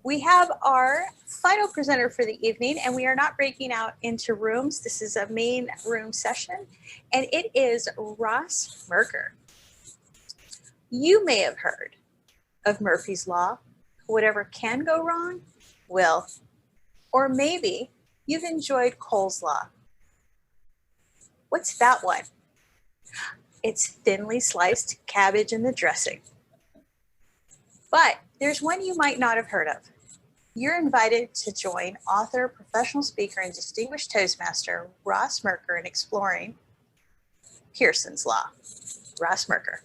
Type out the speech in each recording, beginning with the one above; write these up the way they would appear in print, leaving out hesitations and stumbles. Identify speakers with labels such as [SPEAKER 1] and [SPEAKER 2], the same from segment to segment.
[SPEAKER 1] We have our final presenter for the evening, and we are not breaking out into rooms. This is a main room session, and it is Ross Murker. You may have heard of Murphy's Law. Whatever can go wrong, will. Or maybe you've enjoyed Cole's Law. What's that one? It's thinly sliced cabbage in the dressing. But there's one you might not have heard of. You're invited to join author, professional speaker, and distinguished Toastmaster Ross Murker in exploring Pearson's Law. Ross Murker.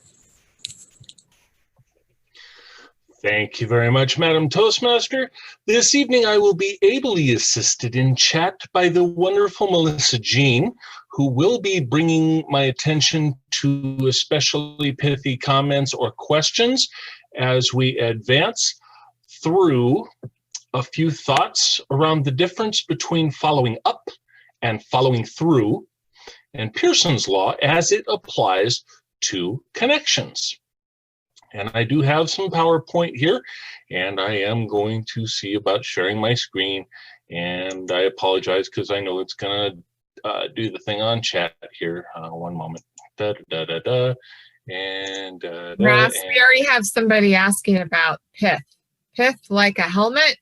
[SPEAKER 2] Thank you very much, Madam Toastmaster. This evening I will be ably assisted in chat by the wonderful Melissa Jean, who will be bringing my attention to especially pithy comments or questions as we advance through a few thoughts around the difference between following up and following through, and Pearson's Law as it applies to connections. And I do have some PowerPoint here, and I am going to see about sharing my screen. And I apologize because I know it's going to do the thing on chat here. One moment. Da, da, da, da, and
[SPEAKER 3] Ross, we already have somebody asking about pith. Pith like a helmet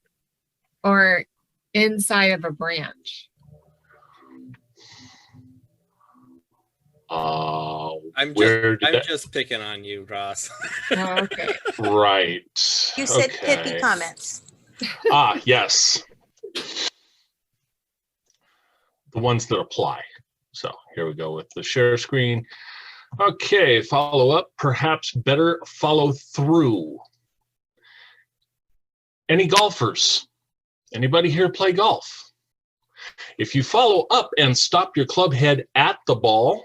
[SPEAKER 3] or inside of a branch?
[SPEAKER 4] I'm just picking on you, Ross.
[SPEAKER 3] Oh, okay.
[SPEAKER 2] Right.
[SPEAKER 1] You said pithy comments.
[SPEAKER 2] Yes. The ones that apply. So here we go with the share screen. Okay, follow up, perhaps better follow through. Any golfers? Anybody here play golf? If you follow up and stop your club head at the ball,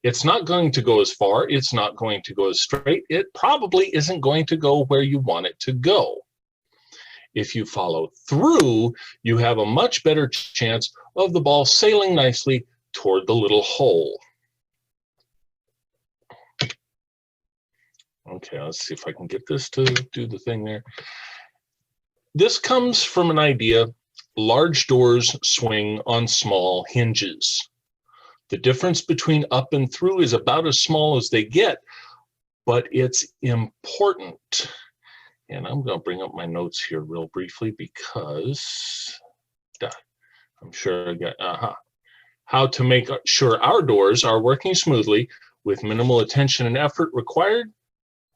[SPEAKER 2] it's not going to go as far, it's not going to go as straight, it probably isn't going to go where you want it to go. If you follow through, you have a much better chance of the ball sailing nicely toward the little hole. Okay, let's see if I can get this to do the thing there. This comes from an idea, large doors swing on small hinges. The difference between up and through is about as small as they get, but it's important. And I'm going to bring up my notes here real briefly because I'm sure I got, how to make sure our doors are working smoothly with minimal attention and effort required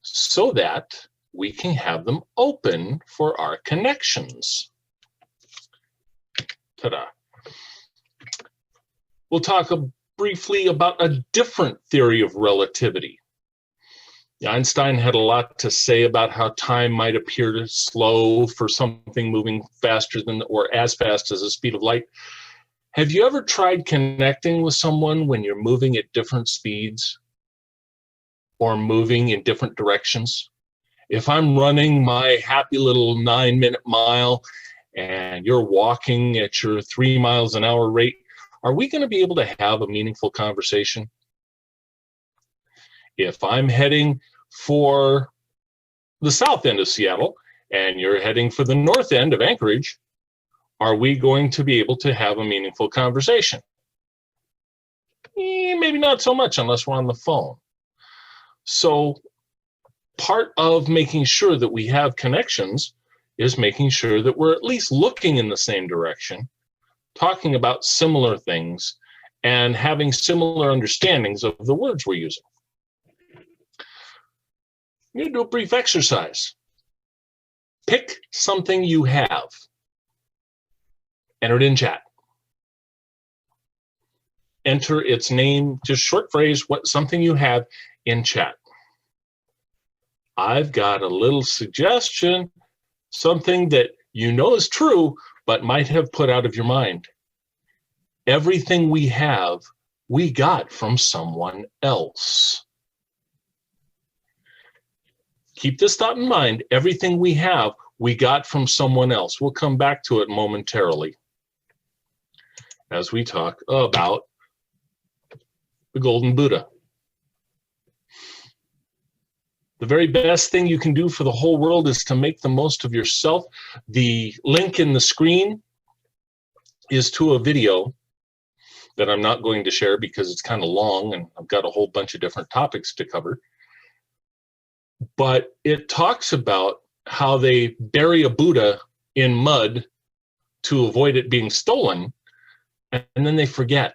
[SPEAKER 2] so that we can have them open for our connections. Ta-da. We'll talk briefly about a different theory of relativity. Einstein had a lot to say about how time might appear slow for something moving faster than or as fast as the speed of light. Have you ever tried connecting with someone when you're moving at different speeds or moving in different directions? If I'm running my happy little 9-minute mile and you're walking at your 3 miles an hour rate, are we going to be able to have a meaningful conversation? If I'm heading for the south end of Seattle and you're heading for the north end of Anchorage, are we going to be able to have a meaningful conversation? Maybe not so much unless we're on the phone. So part of making sure that we have connections is making sure that we're at least looking in the same direction, talking about similar things, and having similar understandings of the words we're using. I'm going to do a brief exercise. Pick something you have. Enter it in chat. Enter its name, just short phrase, something you have in chat. I've got a little suggestion, something that you know is true, but might have put out of your mind. Everything we have, we got from someone else. Keep this thought in mind. Everything we have, we got from someone else. We'll come back to it momentarily as we talk about the Golden Buddha. The very best thing you can do for the whole world is to make the most of yourself. The link in the screen is to a video that I'm not going to share because it's kind of long and I've got a whole bunch of different topics to cover. But it talks about how they bury a Buddha in mud to avoid it being stolen, and then they forget.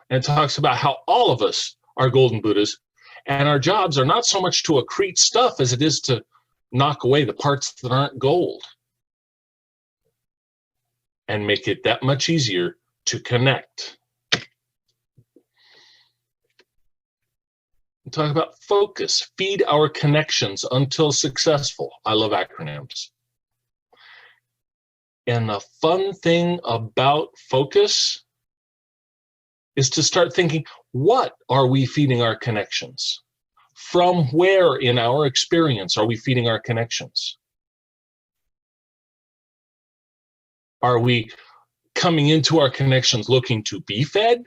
[SPEAKER 2] And it talks about how all of us are golden Buddhas, and our jobs are not so much to accrete stuff as it is to knock away the parts that aren't gold and make it that much easier to connect. We talk about focus, feed our connections until successful. I love acronyms. And the fun thing about focus is to start thinking, what are we feeding our connections? From where in our experience are we feeding our connections? Are we coming into our connections looking to be fed?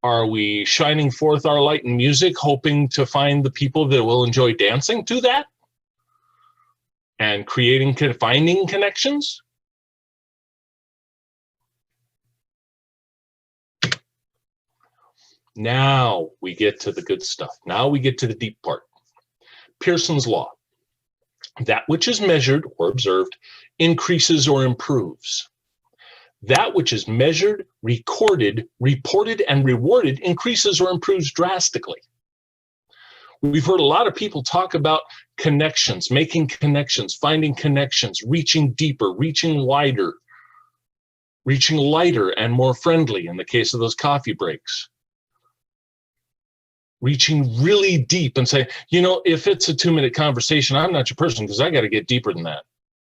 [SPEAKER 2] Are we shining forth our light in music, hoping to find the people that will enjoy dancing to that? And finding connections? Now we get to the good stuff. Now we get to the deep part. Pearson's law. That which is measured or observed increases or improves. That which is measured, recorded, reported, and rewarded increases or improves drastically. We've heard a lot of people talk about connections, making connections, finding connections, reaching deeper, reaching wider, reaching lighter and more friendly in the case of those coffee breaks. Reaching really deep and say, you know, if it's a 2-minute conversation, I'm not your person because I got to get deeper than that.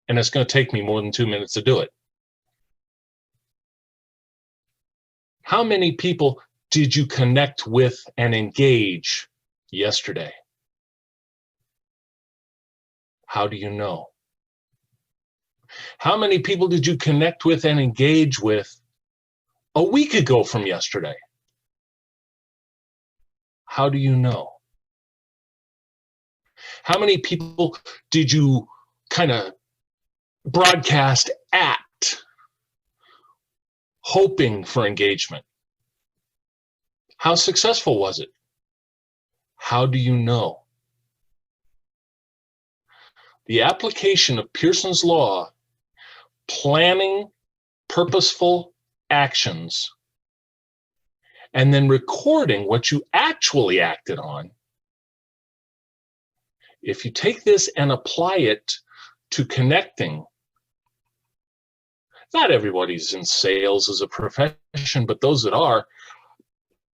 [SPEAKER 2] And it's going to take me more than 2 minutes to do it. How many people did you connect with and engage yesterday? How do you know? How many people did you connect with and engage with a week ago from yesterday? How do you know? How many people did you kind of broadcast at, hoping for engagement? How successful was it? How do you know? The application of Pearson's law, planning purposeful actions, and then recording what you actually acted on. If you take this and apply it to connecting, not everybody's in sales as a profession, but those that are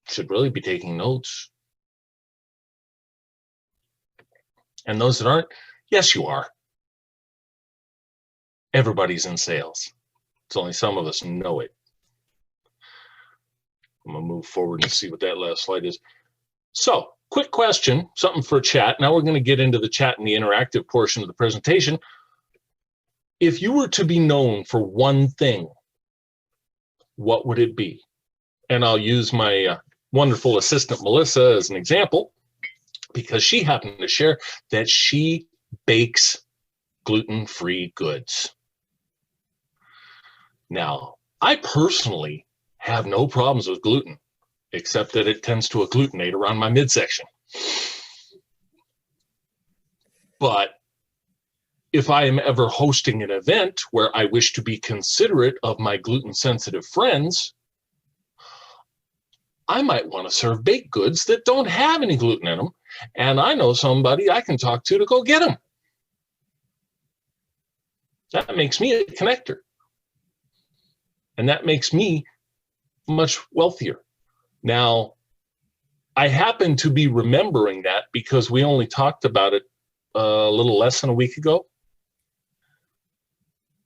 [SPEAKER 2] should really be taking notes. And those that aren't, yes, you are. Everybody's in sales. It's only some of us know it. I'm going to move forward and see what that last slide is. So, quick question, something for chat. Now we're going to get into the chat and the interactive portion of the presentation. If you were to be known for one thing, what would it be? And I'll use my wonderful assistant, Melissa, as an example, because she happened to share that she bakes gluten-free goods. Now, I personally have no problems with gluten, except that it tends to agglutinate around my midsection. But if I am ever hosting an event where I wish to be considerate of my gluten-sensitive friends, I might want to serve baked goods that don't have any gluten in them, and I know somebody I can talk to go get them. That makes me a connector. And that makes me much wealthier. Now, I happen to be remembering that because we only talked about it a little less than a week ago,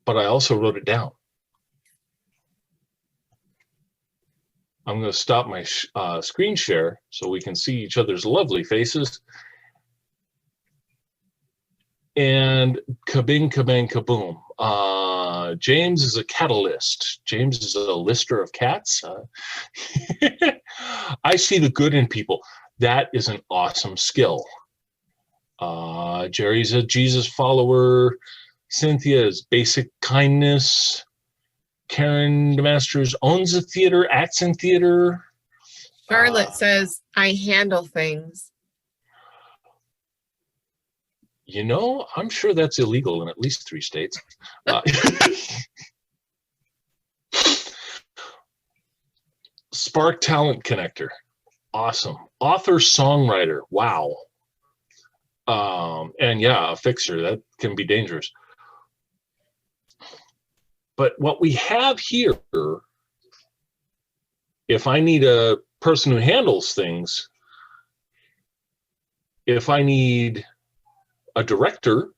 [SPEAKER 2] but I also wrote it down. I'm going to stop my screen share so we can see each other's lovely faces. And kabing, kabang, kaboom. James is a catalyst. James is a lister of cats. I see the good in people. That is an awesome skill. Jerry's a Jesus follower. Cynthia is basic kindness. Karen DeMasters owns a theater, acts in theater.
[SPEAKER 3] Charlotte says, I handle things.
[SPEAKER 2] You know, I'm sure that's illegal in at least 3 states. Spark Talent Connector. Awesome. Author, songwriter. Wow. And yeah, a fixer. That can be dangerous. But what we have here, if I need a person who handles things, if I need a director,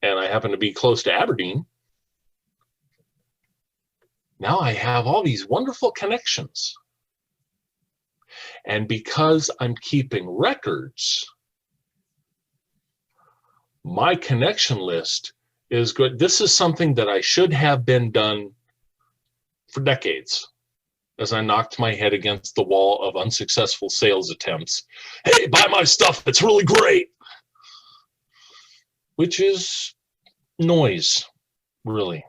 [SPEAKER 2] and I happen to be close to Aberdeen, now I have all these wonderful connections. And because I'm keeping records, my connection list is good. This is something that I should have been done for decades, as I knocked my head against the wall of unsuccessful sales attempts. Hey, buy my stuff, it's really great. Which is noise, really.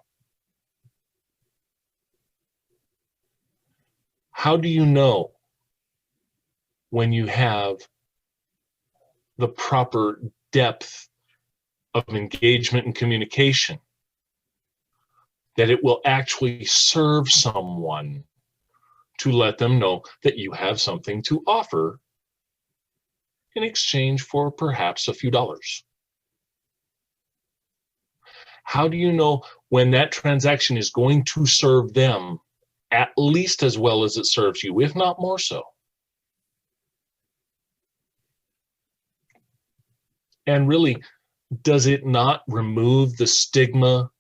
[SPEAKER 2] How do you know when you have the proper depth of engagement and communication that it will actually serve someone to let them know that you have something to offer in exchange for perhaps a few dollars? How do you know when that transaction is going to serve them at least as well as it serves you, if not more so? And really, does it not remove the stigma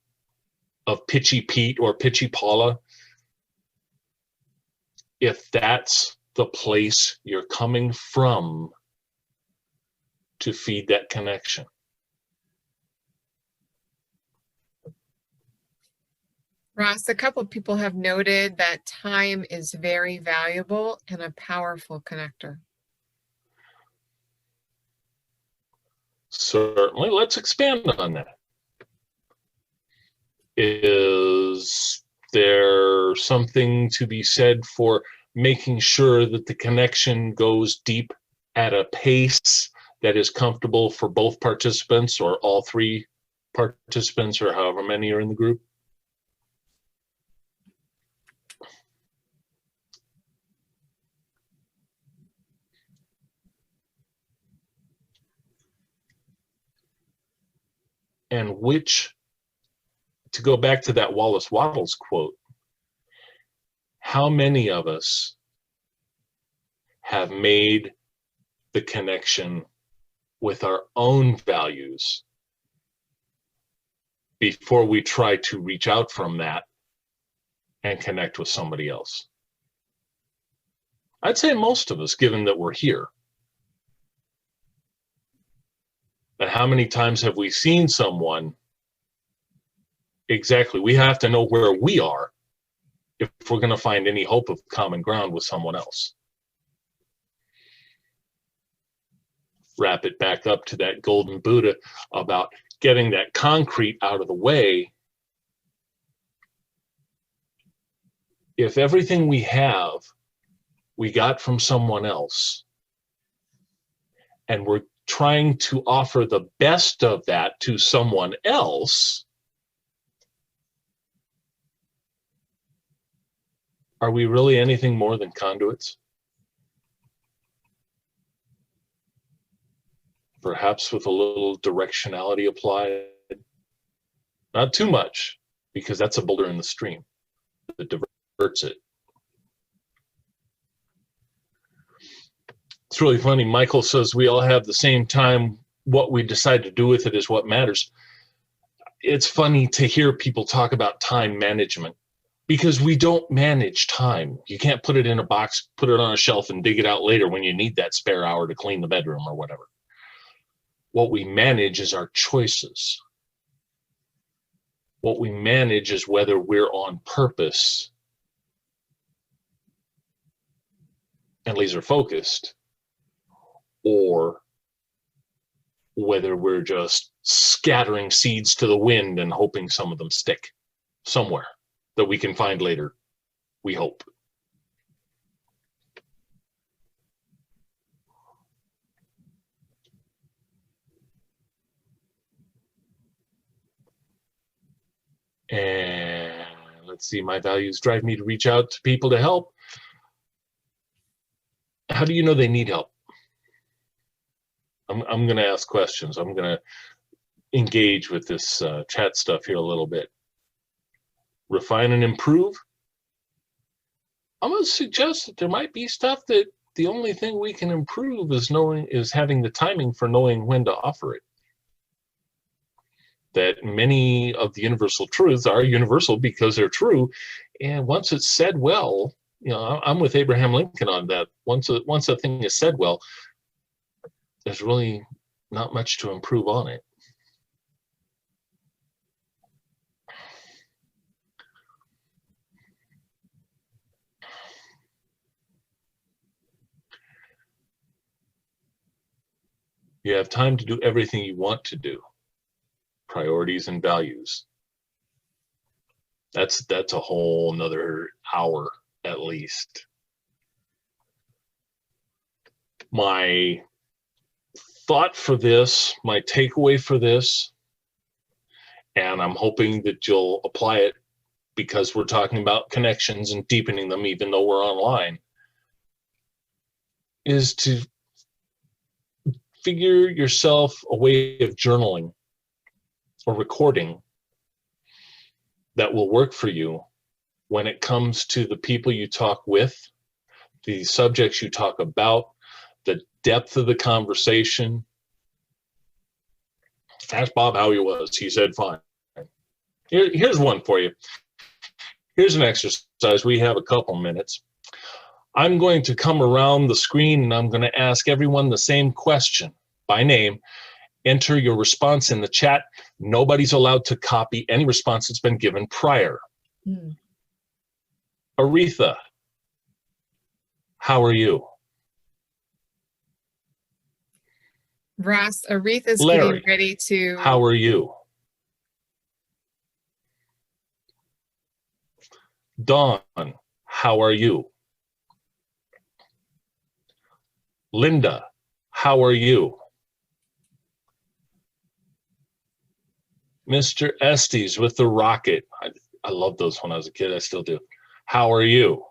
[SPEAKER 2] of Pitchy Pete or Pitchy Paula if that's the place you're coming from to feed that connection?
[SPEAKER 3] Ross, a couple of people have noted that time is very valuable and a powerful connector.
[SPEAKER 2] Certainly. Let's expand on that. Is there something to be said for making sure that the connection goes deep at a pace that is comfortable for both participants, or all 3 participants, or however many are in the group? And which, to go back to that Wallace Wattles quote, how many of us have made the connection with our own values before we try to reach out from that and connect with somebody else? I'd say most of us, given that we're here. But how many times have we seen someone? Exactly. We have to know where we are if we're going to find any hope of common ground with someone else. Wrap it back up to that golden Buddha about getting that concrete out of the way. If everything we have, we got from someone else, and we're trying to offer the best of that to someone else, are we really anything more than conduits? Perhaps with a little directionality applied. Not too much, because that's a boulder in the stream that diverts it. It's really funny. Michael says we all have the same time. What we decide to do with it is what matters. It's funny to hear people talk about time management, because we don't manage time. You can't put it in a box, put it on a shelf, and dig it out later when you need that spare hour to clean the bedroom or whatever. What we manage is our choices. What we manage is whether we're on purpose and laser focused, or whether we're just scattering seeds to the wind and hoping some of them stick somewhere that we can find later, we hope. And let's see, my values drive me to reach out to people to help. How do you know they need help? I'm going to ask questions. I'm going to engage with this chat stuff here a little bit. Refine and improve. I'm going to suggest that there might be stuff that the only thing we can improve is having the timing for knowing when to offer it. That many of the universal truths are universal because they're true, and once it's said well, you know, I'm with Abraham Lincoln on that. Once a thing is said well, there's really not much to improve on it. You have time to do everything you want to do. Priorities and values. That's a whole nother hour at least. My thought for this, my takeaway for this, and I'm hoping that you'll apply it because we're talking about connections and deepening them even though we're online, is to figure yourself a way of journaling or recording that will work for you when it comes to the people you talk with, the subjects you talk about, the depth of the conversation. Ask Bob how he was. He said fine. Here's one for you. Here's an exercise. We have a couple minutes. I'm going to come around the screen and I'm going to ask everyone the same question by name. Enter your response in the chat. Nobody's allowed to copy any response that's been given prior. Aretha, how are you?
[SPEAKER 3] Ross, Aretha's
[SPEAKER 2] Larry,
[SPEAKER 3] getting ready to.
[SPEAKER 2] how are you? Dawn, how are you? Linda, how are you? Mr. Estes with the rocket. I loved those when I was a kid. I still do. How are you?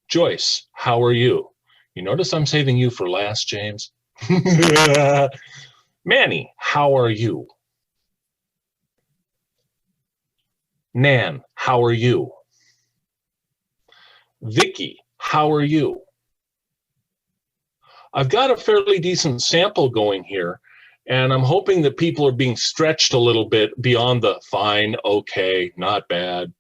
[SPEAKER 2] Joyce, how are you? You notice I'm saving you for last, James? Manny, how are you? Nan, how are you? Vicky, how are you? I've got a fairly decent sample going here, and I'm hoping that people are being stretched a little bit beyond the fine, okay, not bad.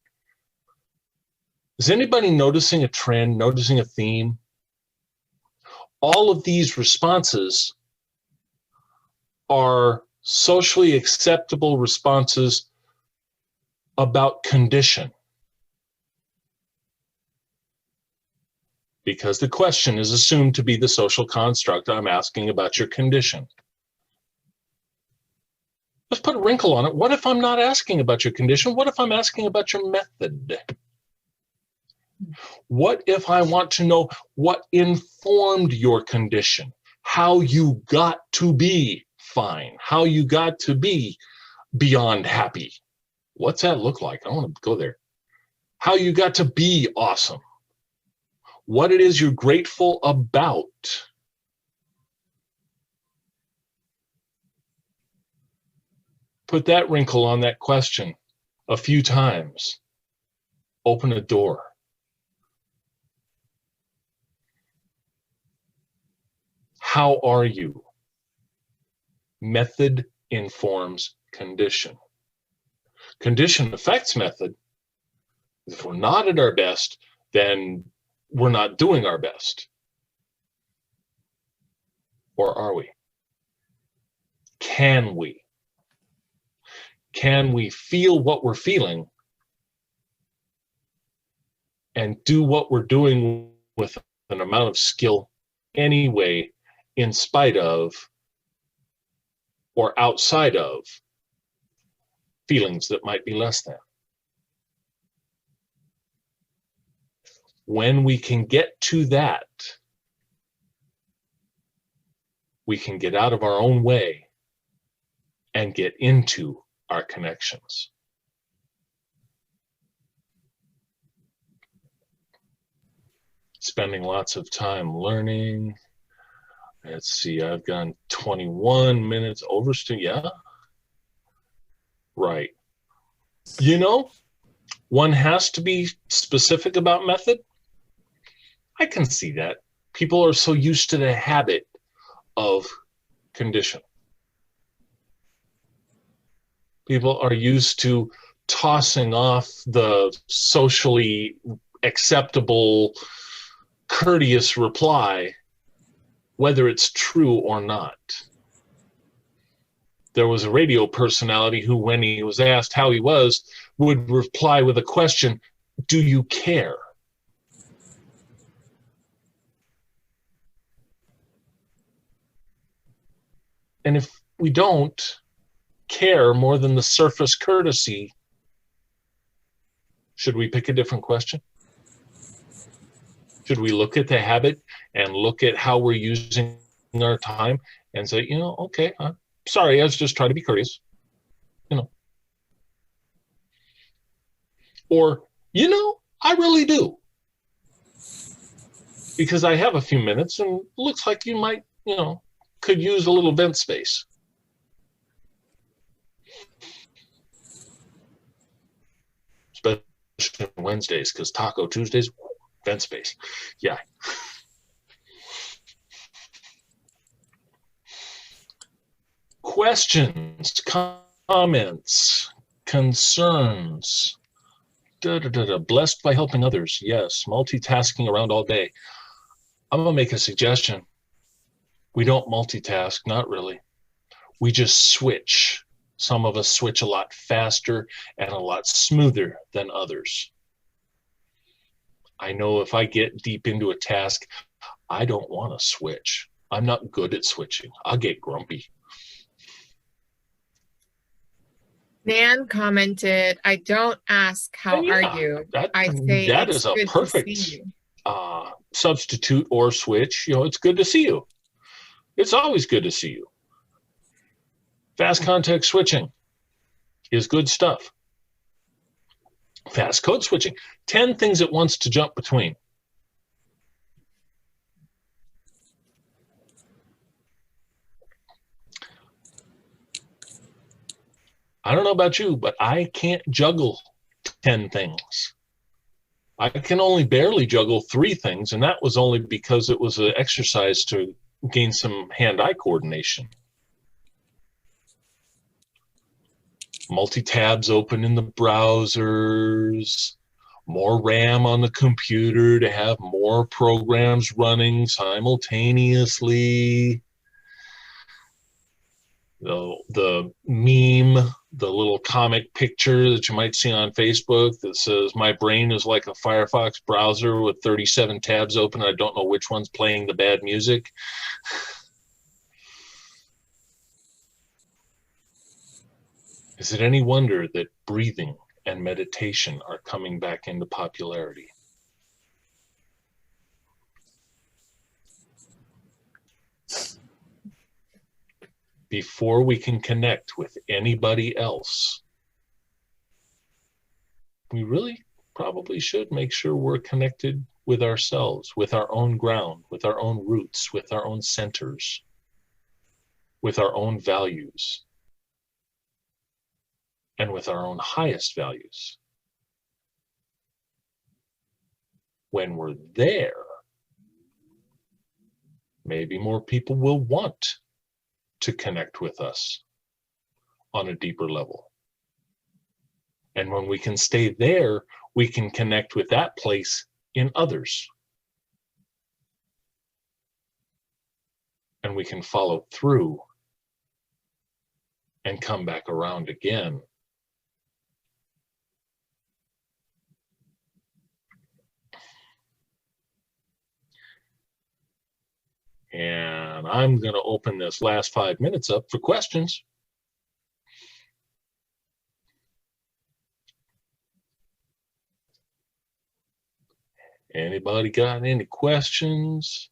[SPEAKER 2] Is anybody noticing a trend, noticing a theme? All of these responses are socially acceptable responses about condition. Because the question is assumed to be the social construct. I'm asking about your condition. Let's put a wrinkle on it. What if I'm not asking about your condition? What if I'm asking about your method? What if I want to know what informed your condition? How you got to be fine? How you got to be beyond happy? What's that look like? I want to go there. How you got to be awesome? What it is you're grateful about? Put that wrinkle on that question a few times. Open a door. How are you? Method informs condition. Condition affects method. If we're not at our best, then we're not doing our best. Or are we? Can we? Can we feel what we're feeling and do what we're doing with an amount of skill anyway, in spite of or outside of feelings that might be less than. When we can get to that, we can get out of our own way and get into our connections. Spending lots of time learning. Let's see, I've gone 21 minutes over. Yeah, right. You know, one has to be specific about method. I can see that. People are so used to the habit of condition. People are used to tossing off the socially acceptable, courteous reply, whether it's true or not. There was a radio personality who, when he was asked how he was, would reply with a question, "Do you care?" And if we don't care more than the surface courtesy, should we pick a different question? Should we look at the habit and look at how we're using our time and say, you know, okay, sorry, I was just trying to be courteous, you know. Or, you know, I really do. Because I have a few minutes and it looks like you might, you know, could use a little vent space. Especially on Wednesdays, because Taco Tuesdays, vent space. Yeah. Questions, comments, concerns. Blessed by helping others. Yes. Multitasking around all day. I'm going to make a suggestion. We don't multitask, not really. We just switch. Some of us switch a lot faster and a lot smoother than others. I know if I get deep into a task, I don't want to switch. I'm not good at switching. I'll get grumpy.
[SPEAKER 3] Nan commented, I don't ask how are you. I say
[SPEAKER 2] that
[SPEAKER 3] it's
[SPEAKER 2] is a
[SPEAKER 3] good
[SPEAKER 2] perfect
[SPEAKER 3] to see you.
[SPEAKER 2] Substitute or switch. You know, it's good to see you. It's always good to see you. Fast context switching is good stuff. Fast code switching, 10 things at once to jump between. I don't know about you, but I can't juggle 10 things. I can only barely juggle 3 things, and that was only because it was an exercise to gain some hand-eye coordination. Multi-tabs open in the browsers, more RAM on the computer to have more programs running simultaneously. The meme, the little comic picture that you might see on Facebook that says, my brain is like a Firefox browser with 37 tabs open. I don't know which one's playing the bad music. Is it any wonder that breathing and meditation are coming back into popularity? Before we can connect with anybody else, we really probably should make sure we're connected with ourselves, with our own ground, with our own roots, with our own centers, with our own values, and with our own highest values. When we're there, maybe more people will want to connect with us on a deeper level. And when we can stay there, we can connect with that place in others. And we can follow through and come back around again. And I'm going to open this last 5 minutes up for questions. Anybody got any questions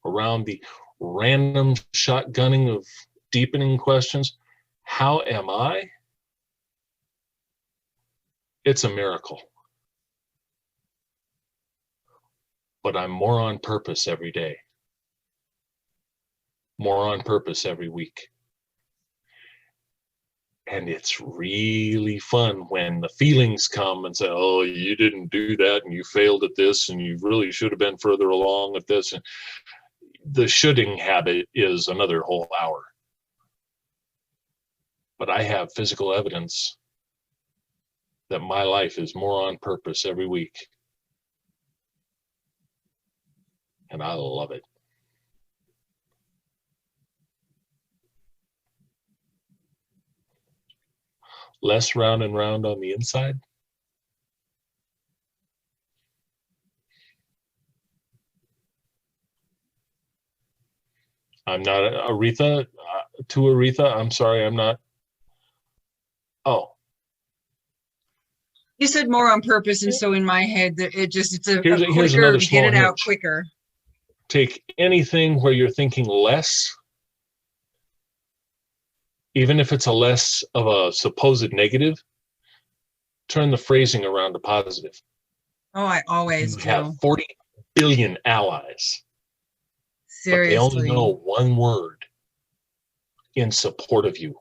[SPEAKER 2] around the random shotgunning of deepening questions? How am I? It's a miracle. But I'm more on purpose every day. More on purpose every week. And it's really fun when the feelings come and say, oh, you didn't do that and you failed at this and you really should have been further along at this. And the shoulding habit is another whole hour. But I have physical evidence that my life is more on purpose every week. And I love it. Less round and round on the inside. I'm not Aretha. To Aretha, I'm sorry, I'm not. Oh.
[SPEAKER 5] You said more on purpose, and so in my head, it's a
[SPEAKER 2] here's
[SPEAKER 5] quicker,
[SPEAKER 2] another
[SPEAKER 5] to
[SPEAKER 2] small
[SPEAKER 5] get it out
[SPEAKER 2] hint.
[SPEAKER 5] quicker.
[SPEAKER 2] Take anything where you're thinking less, even if it's a less of a supposed negative, turn the phrasing around to positive.
[SPEAKER 5] Oh, I always
[SPEAKER 2] You
[SPEAKER 5] do.
[SPEAKER 2] have 40 billion allies.
[SPEAKER 5] Seriously.
[SPEAKER 2] But they only know one word in support of you.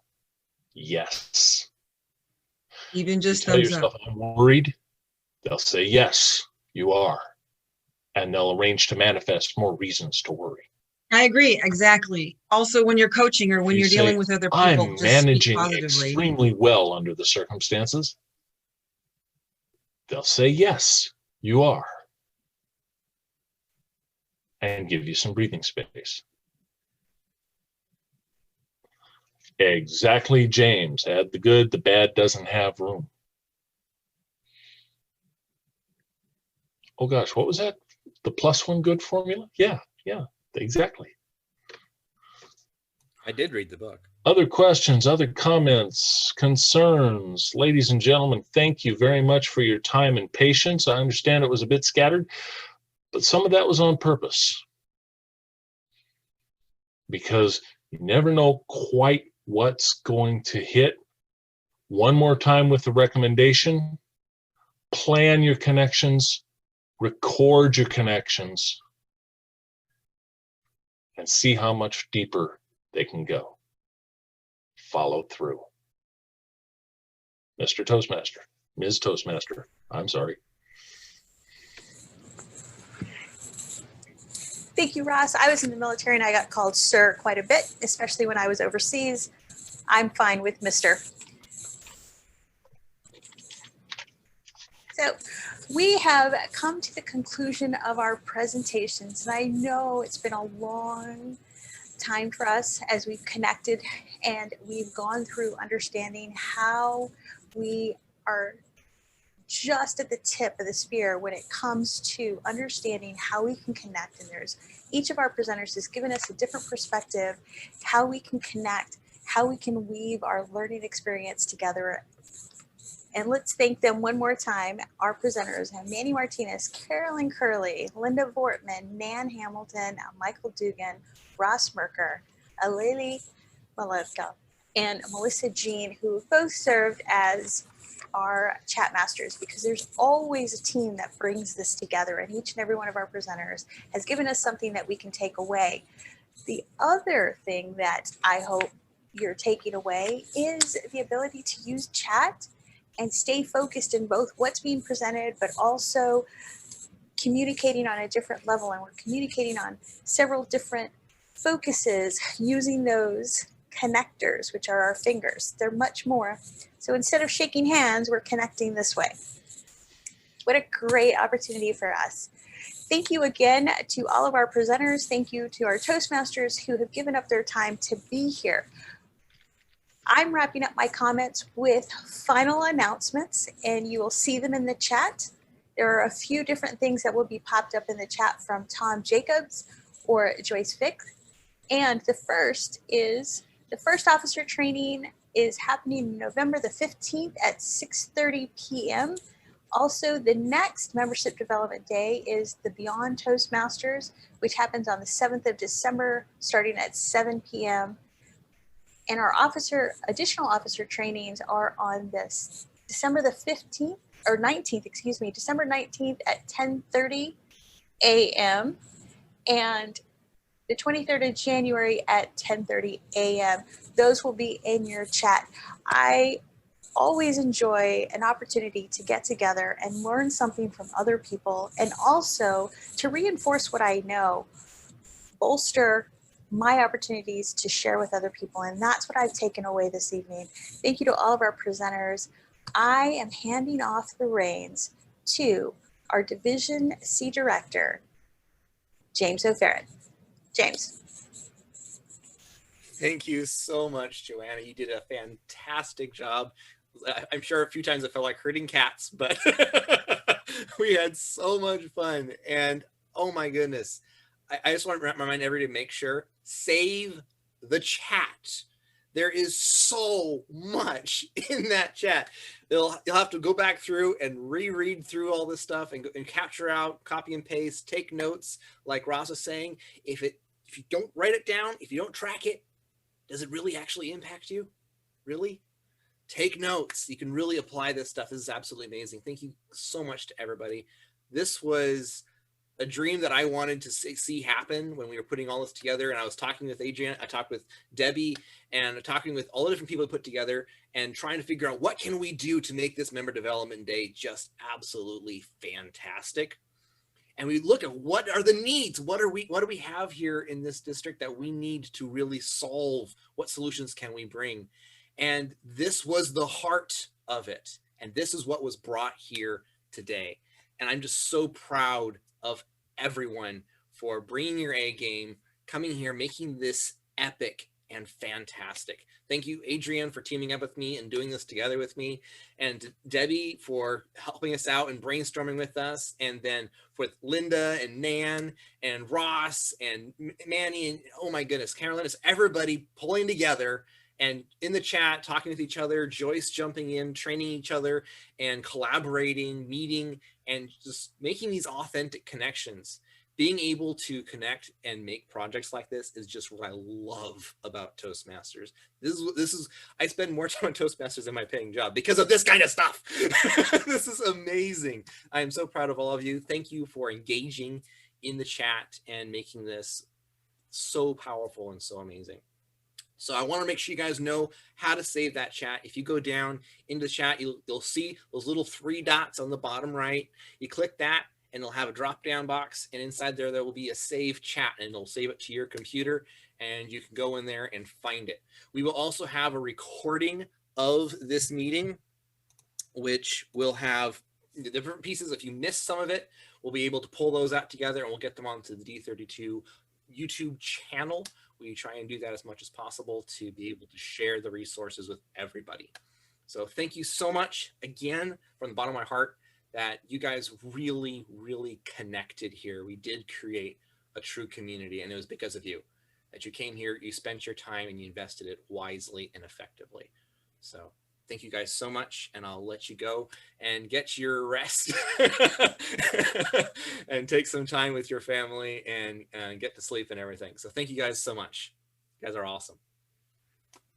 [SPEAKER 2] Yes.
[SPEAKER 5] Even just
[SPEAKER 2] you tell
[SPEAKER 5] thumbs
[SPEAKER 2] yourself,
[SPEAKER 5] up.
[SPEAKER 2] I'm worried. They'll say, yes, you are. And they'll arrange to manifest more reasons to worry.
[SPEAKER 5] I agree, exactly. Also, when you're coaching or when you're dealing with other people,
[SPEAKER 2] I'm
[SPEAKER 5] just
[SPEAKER 2] managing
[SPEAKER 5] speak positively.
[SPEAKER 2] extremely well under the circumstances. They'll say, yes, you are. And give you some breathing space. Exactly, James. Add the good, the bad doesn't have room. Oh gosh, what was that? The +1 good formula? Yeah, exactly.
[SPEAKER 4] I did read the book.
[SPEAKER 2] Other questions, other comments, concerns? Ladies and gentlemen, thank you very much for your time and patience. I understand it was a bit scattered, but some of that was on purpose. Because you never know quite what's going to hit. One more time with the recommendation, plan your connections, record your connections, and see how much deeper they can go. Follow through. Mr. Toastmaster, Ms. Toastmaster, I'm sorry.
[SPEAKER 1] Thank you, Ross. I was in the military and I got called sir quite a bit, especially when I was overseas. I'm fine with Mr. So we have come to the conclusion of our presentations, and I know it's been a long time for us as we've connected and we've gone through understanding how we are just at the tip of the spear when it comes to understanding how we can connect. And there's each of our presenters has given us a different perspective, how we can connect, how we can weave our learning experience together. And let's thank them one more time. Our presenters have Manny Martinez, Carolyn Curley, Linda Vortman, Nan Hamilton, Michael Dugan, Ross Murker, Aleli Malevka, and Melissa Jean, who both served as our chat masters, because there's always a team that brings this together, and each and every one of our presenters has given us something that we can take away. The other thing that I hope you're taking away is the ability to use chat and stay focused in both what's being presented, but also communicating on a different level. And we're communicating on several different focuses using those connectors, which are our fingers. They're much more. So instead of shaking hands, we're connecting this way. What a great opportunity for us. Thank you again to all of our presenters. Thank you to our Toastmasters who have given up their time to be here. I'm wrapping up my comments with final announcements, and you will see them in the chat. There are a few different things that will be popped up in the chat from Tom Jacobs. or Joyce Fick. And the first officer training is happening November the 15th at 6:30 p.m. Also, the next membership development day is the Beyond Toastmasters, which happens on the 7th of December, starting at 7 p.m. And our additional officer trainings are on this December the 15th, or 19th, excuse me, December 19th at 10:30 a.m. and the 23rd of January at 10:30 a.m. Those will be in your chat. I always enjoy an opportunity to get together and learn something from other people, and also to reinforce what I know, bolster my opportunities to share with other people. And that's what I've taken away this evening. Thank you to all of our presenters. I am handing off the reins to our Division C Director, James O'Farron. James.
[SPEAKER 4] Thank you so much, Joanna. You did a fantastic job. I'm sure a few times I felt like herding cats, but we had so much fun. And oh my goodness, I just want to remind everybody to make sure, save the chat. There is so much in that chat. You'll have to go back through and reread through all this stuff and capture out, copy and paste, take notes. Like Ross was saying, if you don't write it down, if you don't track it, does it really actually impact you? Really? Take notes. You can really apply this stuff. This is absolutely amazing. Thank you so much to everybody. This was a dream that I wanted to see happen when we were putting all this together. And I was talking with Adrian, I talked with Debbie, and talking with all the different people put together and trying to figure out what can we do to make this member development day just absolutely fantastic. And we look at what are the needs? What do we have here in this district that we need to really solve? What solutions can we bring? And this was the heart of it. And this is what was brought here today. And I'm just so proud of everyone for bringing your A game, coming here, making this epic and fantastic. Thank you, Adrian, for teaming up with me and doing this together with me, and Debbie for helping us out and brainstorming with us, and then with Linda and Nan and Ross and Manny and, oh my goodness, Carolyn, it's everybody pulling together and in the chat, talking with each other, Joyce jumping in, training each other and collaborating, meeting, and just making these authentic connections. Being able to connect and make projects like this is just what I love about Toastmasters. This is I spend more time on Toastmasters than my paying job because of this kind of stuff. This is amazing. I am so proud of all of you. Thank you for engaging in the chat and making this so powerful and so amazing. So I want to make sure you guys know how to save that chat. If you go down into the chat, you'll see those little 3 dots on the bottom right. You click that and it'll have a drop down box, and inside there will be a save chat, and it'll save it to your computer and you can go in there and find it. We will also have a recording of this meeting, which will have the different pieces. If you missed some of it, we'll be able to pull those out together and we'll get them onto the D32 YouTube channel. We try and do that as much as possible to be able to share the resources with everybody. So thank you so much again from the bottom of my heart that you guys really, really connected here. We did create a true community, and it was because of you that you came here, you spent your time, and you invested it wisely and effectively. So thank you guys so much, and I'll let you go and get your rest and take some time with your family and get to sleep and everything. So thank you guys so much. You guys are awesome.